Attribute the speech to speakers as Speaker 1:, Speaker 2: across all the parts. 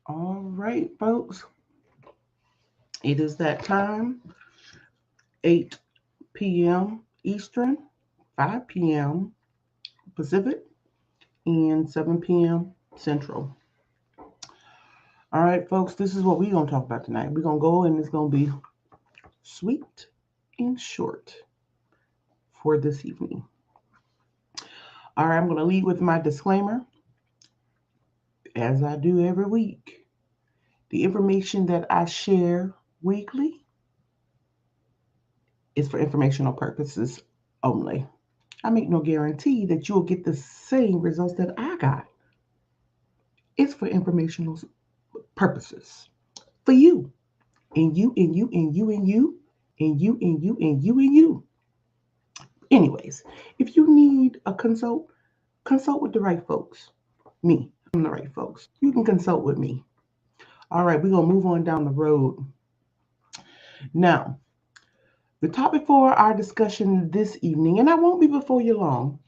Speaker 1: All right, folks. It is that time, 8 p.m. Eastern, 5 p.m. Pacific, and 7 p.m. Central. All right, folks, this is what we're going to talk about tonight. We're going to go and it's going to be sweet and short for this evening. All right, I'm going to lead with my disclaimer, as I do every week. The information that I share weekly is for informational purposes only. I make no guarantee that you'll get the same results that I got. It's for informational purposes. For you. And you, and you, and you, and you, and you, and you, and you, and you. Anyways, if you need a consult with the right folks. Me, I'm the right folks. You can consult with me. All right, we're going to move on down the road. Now, the topic for our discussion this evening, and I won't be before you long,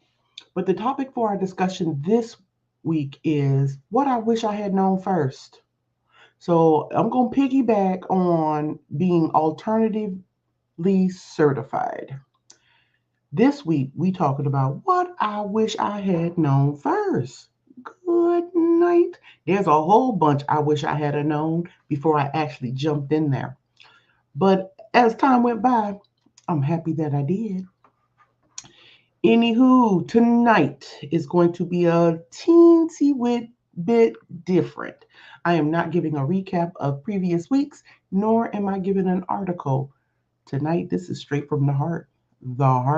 Speaker 1: but the topic for our discussion this week is what I wish I had known first. So I'm going to piggyback on being alternatively certified. This week, we talking about what I wish I had known first. Good night. There's a whole bunch I wish I had known before I actually jumped in there. But as time went by, I'm happy that I did. Anywho, tonight is going to be a bit different. I am not giving a recap of previous weeks, nor am I giving an article. Tonight, this is straight from the heart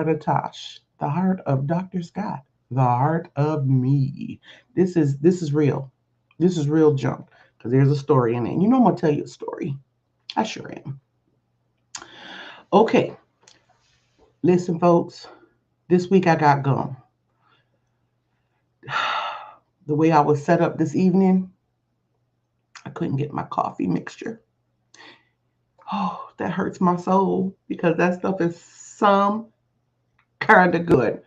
Speaker 1: of Tosh, the heart of Dr. Scott, the heart of me. This is real. This is real junk because there's a story in it. You know I'm gonna tell you a story. I sure am. Okay, listen, folks. This week I got gum. The way I was set up this evening, I couldn't get my coffee mixture. Oh, that hurts my soul because that stuff is some kind of good.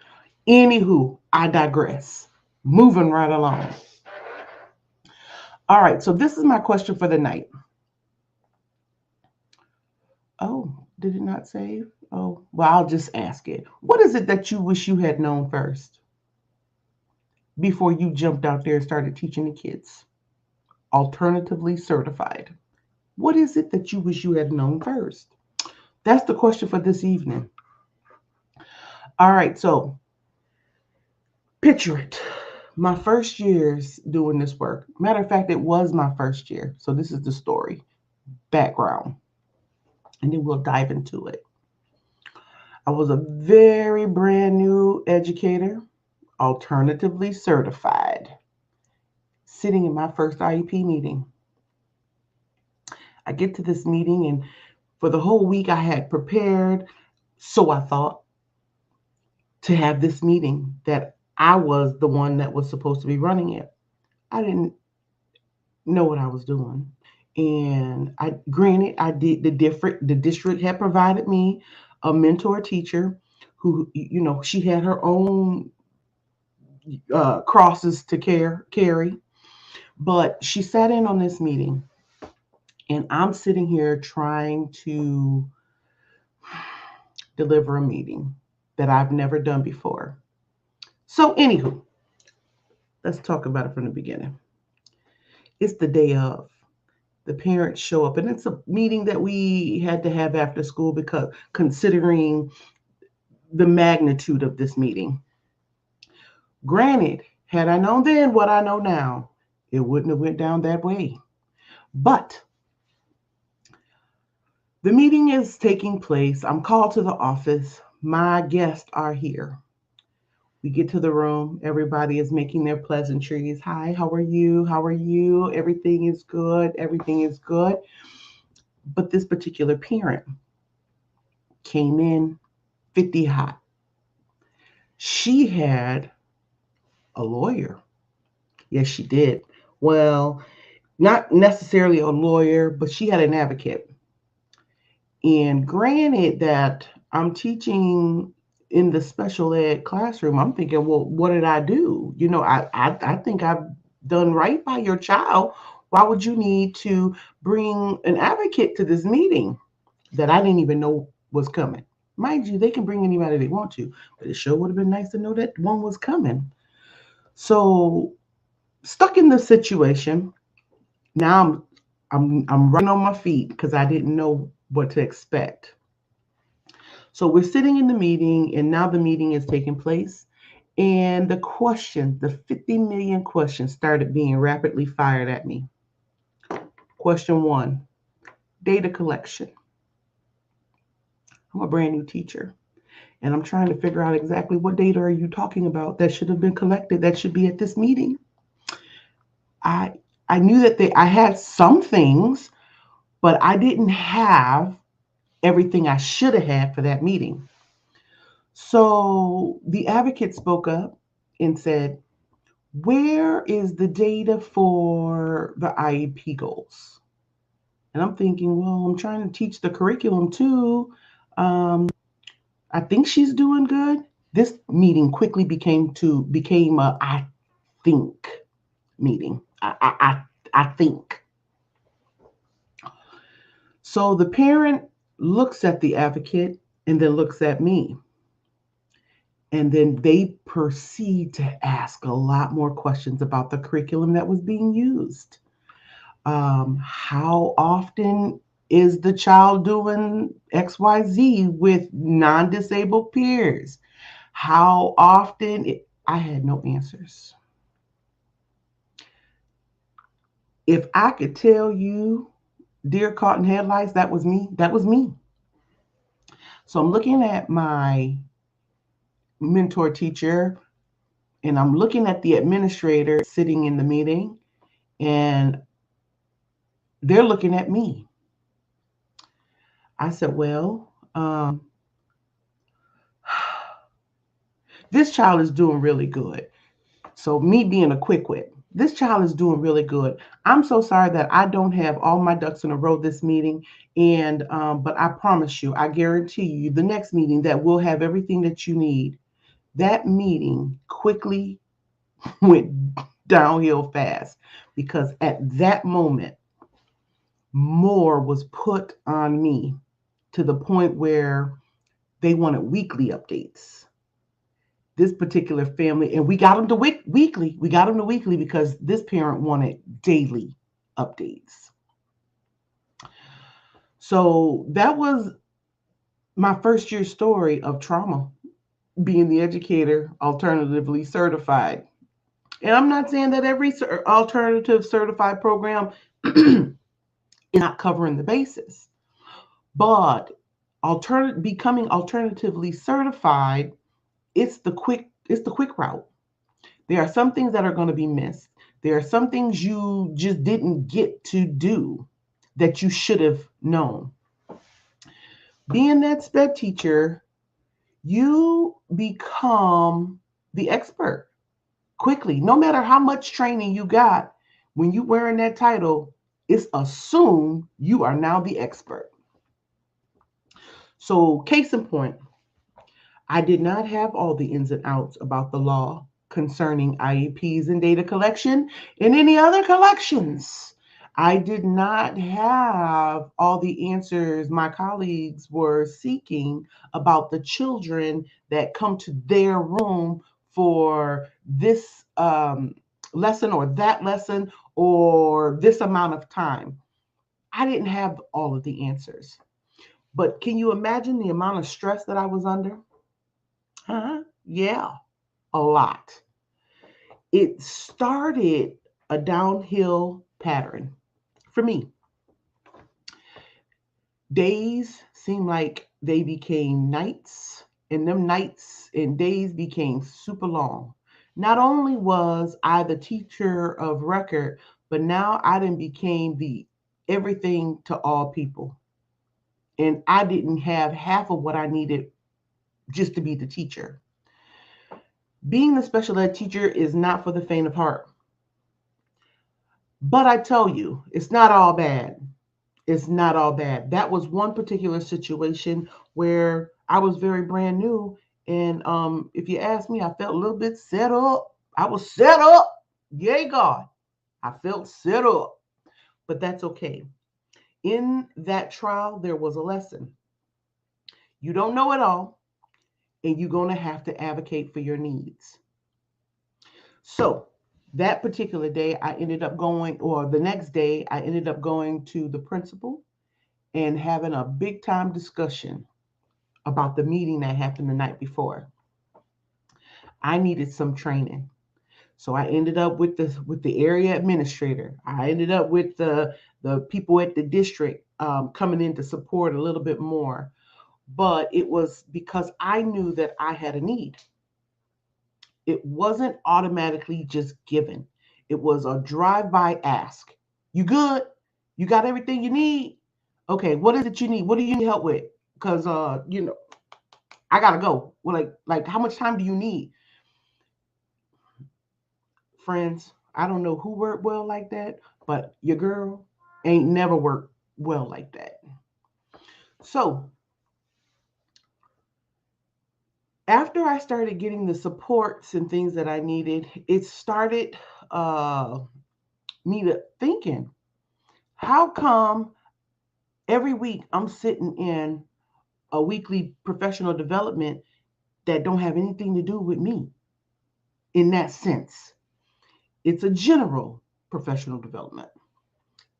Speaker 1: Anywho, I digress. Moving right along. All right, so this is my question for the night. Oh, did it not save? Oh, well, I'll just ask it. What is it that you wish you had known first before you jumped out there and started teaching the kids? Alternatively certified. What is it that you wish you had known first? That's the question for this evening. All right, so picture it. My first years doing this work. Matter of fact, it was my first year. So this is the story, background, and then we'll dive into it. I was a very brand new educator, alternatively certified, sitting in my first IEP meeting. I get to this meeting, and for the whole week, I had prepared, so I thought, to have this meeting that I was the one that was supposed to be running it. I didn't know what I was doing. And I did the district had provided me a mentor teacher who, she had her own crosses to carry, but she sat in on this meeting, and I'm sitting here trying to deliver a meeting that I've never done before. So, anywho, let's talk about it from the beginning. It's the day of. The parents show up, and it's a meeting that we had to have after school because considering the magnitude of this meeting. Granted, had I known then what I know now, it wouldn't have went down that way. But the meeting is taking place. I'm called to the office. My guests are here. We get to the room. Everybody is making their pleasantries. Hi, how are you? How are you? Everything is good. Everything is good. But this particular parent came in 50 hot. She had a lawyer. Yes, she did. Well, not necessarily a lawyer, but she had an advocate. And granted that I'm teaching in the special ed classroom, I'm thinking, well, what did I do? I think I've done right by your child. Why would you need to bring an advocate to this meeting that I didn't even know was coming? Mind you, they can bring anybody they want to, but it sure would have been nice to know that one was coming. So, stuck in this situation, now I'm right on my feet because I didn't know what to expect. So we're sitting in the meeting, and now the meeting is taking place. And the questions, the 50 million questions, started being rapidly fired at me. Question one, data collection. I'm a brand new teacher, and I'm trying to figure out exactly what data are you talking about that should have been collected, that should be at this meeting. I I knew that I had some things, but I didn't have everything I should have had for that meeting. So the advocate spoke up and said, where is the data for the IEP goals? And I'm thinking, well, I'm trying to teach the curriculum too. I think she's doing good. This meeting quickly became a I think meeting. I think. So the parent looks at the advocate and then looks at me. And then they proceed to ask a lot more questions about the curriculum that was being used. How often is the child doing XYZ with non disabled peers? How often? I had no answers. If I could tell you, deer caught in headlights, that was me. That was me. So I'm looking at my mentor teacher, and I'm looking at the administrator sitting in the meeting, and they're looking at me. I said, well, this child is doing really good. So, me being a quick wit, this child is doing really good. I'm so sorry that I don't have all my ducks in a row this meeting. And, but I promise you, I guarantee you, the next meeting that we'll have everything that you need. That meeting quickly went downhill fast because at that moment, more was put on me to the point where they wanted weekly updates. This particular family, and we got them to weekly. We got them to weekly because this parent wanted daily updates. So that was my first year story of trauma, being the educator alternatively certified. And I'm not saying that every alternative certified program is not covering the basis, but becoming alternatively certified, it's the quick route. There are some things that are going to be missed. There are some things you just didn't get to do that you should have known. Being that sped teacher, you become the expert quickly. No matter how much training you got, when you wearing that title, it's assumed you are now the expert. So, case in point, I did not have all the ins and outs about the law concerning IEPs and data collection and any other collections. I did not have all the answers my colleagues were seeking about the children that come to their room for this lesson or that lesson or this amount of time. I didn't have all of the answers. But can you imagine the amount of stress that I was under? Huh? Yeah, a lot. It started a downhill pattern for me. Days seemed like they became nights, and them nights and days became super long. Not only was I the teacher of record, but now I then became the everything to all people. And I didn't have half of what I needed just to be the teacher. Being the special ed teacher is not for the faint of heart. But I tell you, it's not all bad. It's not all bad. That was one particular situation where I was very brand new. And if you ask me, I felt a little bit set up. I was set up. Yay, God. I felt set up. but that's okay. In that trial, there was a lesson. You don't know it all, and you're going to have to advocate for your needs. So, that particular day, I ended up going, or the next day, I ended up going to the principal and having a big time discussion about the meeting that happened the night before. I needed some training. So I ended up with the area administrator. I ended up with the people at the district coming in to support a little bit more. But it was because I knew that I had a need. It wasn't automatically just given. It was a drive-by ask. You good? You got everything you need? Okay, what is it you need? What do you need help with? Because I gotta go. Well, like how much time do you need? Friends, I don't know who worked well like that, but your girl ain't never worked well like that. So after I started getting the supports and things that I needed, it started uh, me to thinking, how come every week I'm sitting in a weekly professional development that don't have anything to do with me in that sense? It's a general professional development.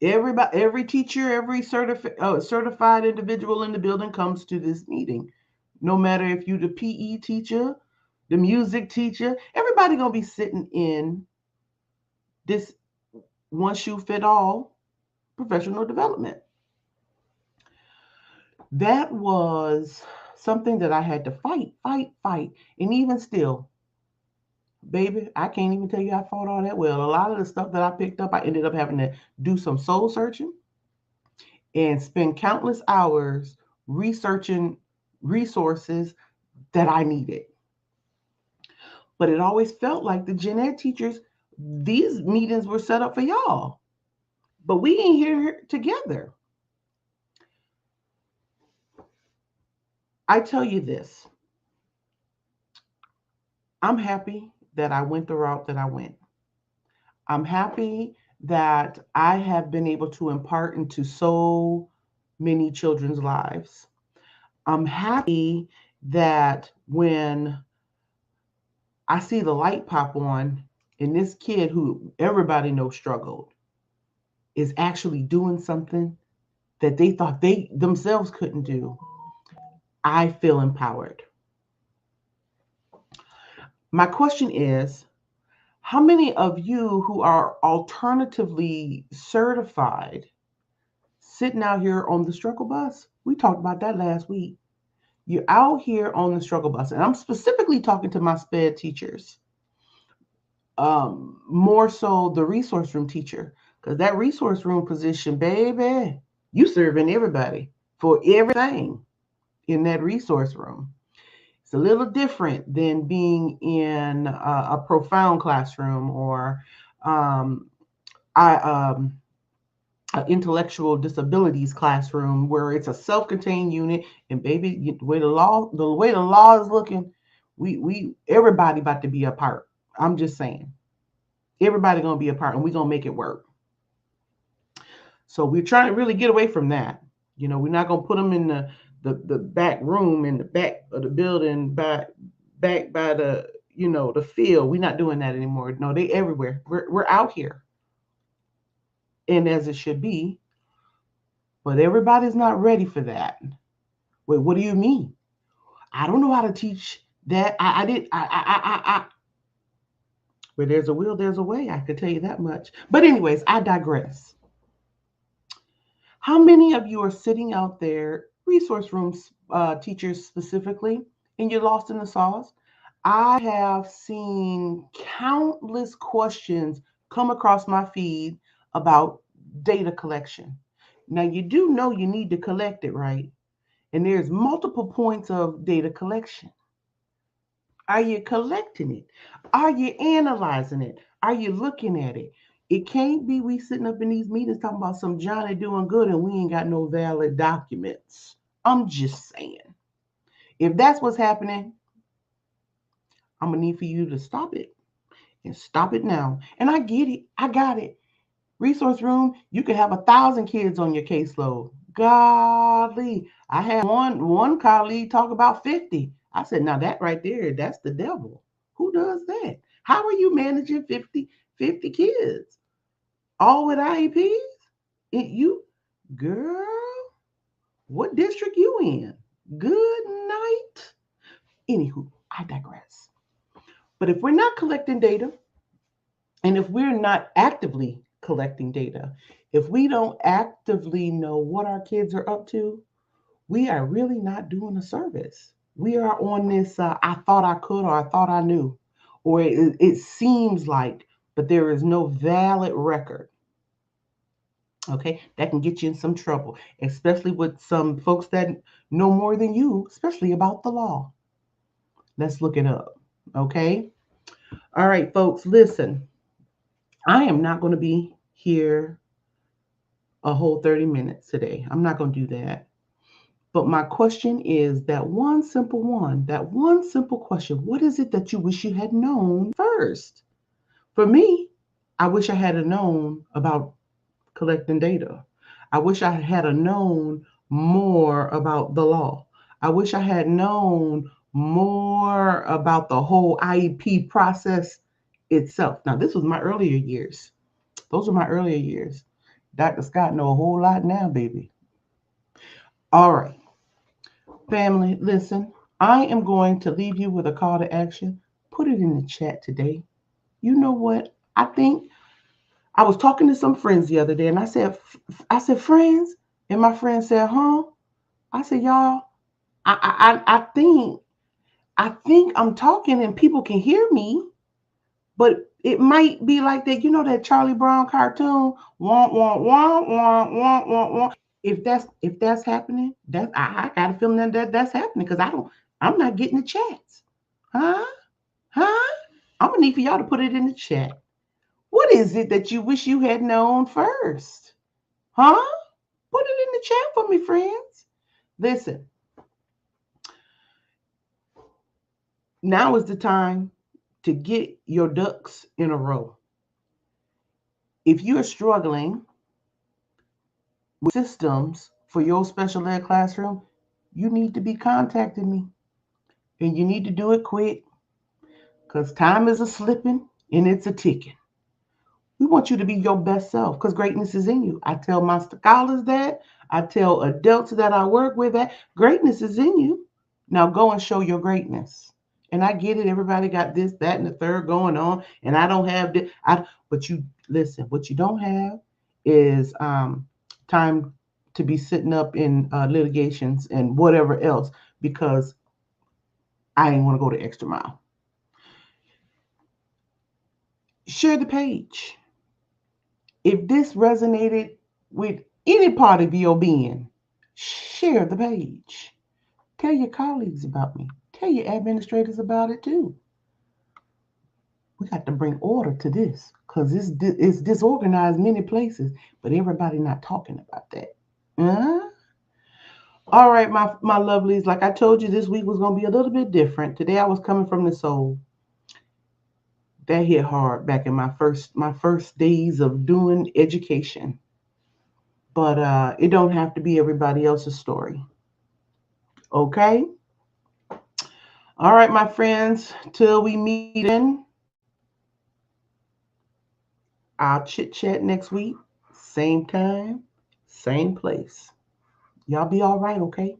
Speaker 1: Everybody, every teacher, every certified individual in the building comes to this meeting. No matter if you're the PE teacher, the music teacher, everybody gonna be sitting in this one shoe fit all professional development. That was something that I had to fight. And even still, baby, I can't even tell you I fought all that well. A lot of the stuff that I picked up, I ended up having to do some soul searching and spend countless hours researching resources that I needed. But it always felt like the gen ed teachers, these meetings were set up for y'all. But we ain't here together. I tell you this, I'm happy that I went the route that I went. I'm happy that I have been able to impart into so many children's lives. I'm happy that when I see the light pop on and this kid who everybody knows struggled is actually doing something that they thought they themselves couldn't do, I feel empowered. My question is, how many of you who are alternatively certified sitting out here on the struggle bus? We talked about that last week. You're out here on the struggle bus, and I'm specifically talking to my SPED teachers, more so the resource room teacher, because that resource room position, baby, you serving everybody for everything in that resource room. It's a little different than being in a profound classroom or um, I, an intellectual disabilities classroom where it's a self-contained unit. And baby, the way the law is looking, we everybody about to be a part. I'm just saying, everybody gonna be a part, and we gonna make it work. So we're trying to really get away from that. We're not gonna put them in the back room in the back of the building back by the field. We're not doing that anymore. No, they everywhere. We're out here, and as it should be. But everybody's not ready for that. Wait, what do you mean? I don't know how to teach that. I did. I. Where there's a will, there's a way. I could tell you that much. But anyways, I digress. How many of you are sitting out there, resource rooms teachers specifically, and you're lost in the sauce? I have seen countless questions come across my feed about data collection. Now, you do know you need to collect it, right? And there's multiple points of data collection. Are you collecting it? Are you analyzing it? Are you looking at it? It can't be we sitting up in these meetings talking about some Johnny doing good and we ain't got no valid documents. I'm just saying. If that's what's happening, I'm gonna need for you to stop it and stop it now. And I get it. I got it. Resource room, you could have 1,000 kids on your caseload. Golly, I had one colleague talk about 50. I said, now that right there, that's the devil. Who does that? How are you managing 50 kids? All with IEPs? You, girl, what district you in? Good night. Anywho, I digress. But if we're not collecting data, and if we're not actively collecting data, if we don't actively know what our kids are up to, we are really not doing a service. We are on this I thought I could, or I thought I knew, or it seems like, but there is no valid record. Okay, that can get you in some trouble, especially with some folks that know more than you, especially about the law. Let's look it up. Okay. All right, folks, listen. I am not going to be here a whole 30 minutes today. I'm not going to do that. But my question is that one simple question. What is it that you wish you had known first? For me, I wish I had known about collecting data. I wish I had known more about the law. I wish I had known more about the whole IEP process itself. Now, this was my earlier years. Those are my earlier years. Dr. Scott know a whole lot now, baby. All right, family, listen. I am going to leave you with a call to action. Put it in the chat today. You know what? I think I was talking to some friends the other day, and I said, friends, and my friend said, huh? I said, y'all, I think I'm talking and people can hear me, but it might be like that. You know that Charlie Brown cartoon, wah wah wah wah wah wah wah. If that's happening, I got a feeling that's happening because I'm not getting the chats, huh? Huh? I'm gonna need for y'all to put it in the chat. What is it that you wish you had known first? Huh? Put it in the chat for me, friends. Listen, now is the time to get your ducks in a row. If you're struggling with systems for your special ed classroom, you need to be contacting me. And you need to do it quick because time is a slipping and it's a ticking. We want you to be your best self because greatness is in you. I tell my scholars that. I tell adults that I work with that greatness is in you. Now go and show your greatness. And I get it. Everybody got this, that, and the third going on, and I don't have this. But you listen. What you don't have is time to be sitting up in litigations and whatever else because I ain't want to go the extra mile. Share the page. If this resonated with any part of your being, share the page. Tell your colleagues about me. Tell your administrators about it too. We got to bring order to this because it's disorganized many places, but everybody not talking about that. Uh, all right, my lovelies. Like I told you, this week was gonna be a little bit different. Today I was coming from the soul. That hit hard back in my first days of doing education. But it don't have to be everybody else's story. Okay? All right, my friends. Till we meet again, I'll chit chat next week. Same time, same place. Y'all be all right, okay?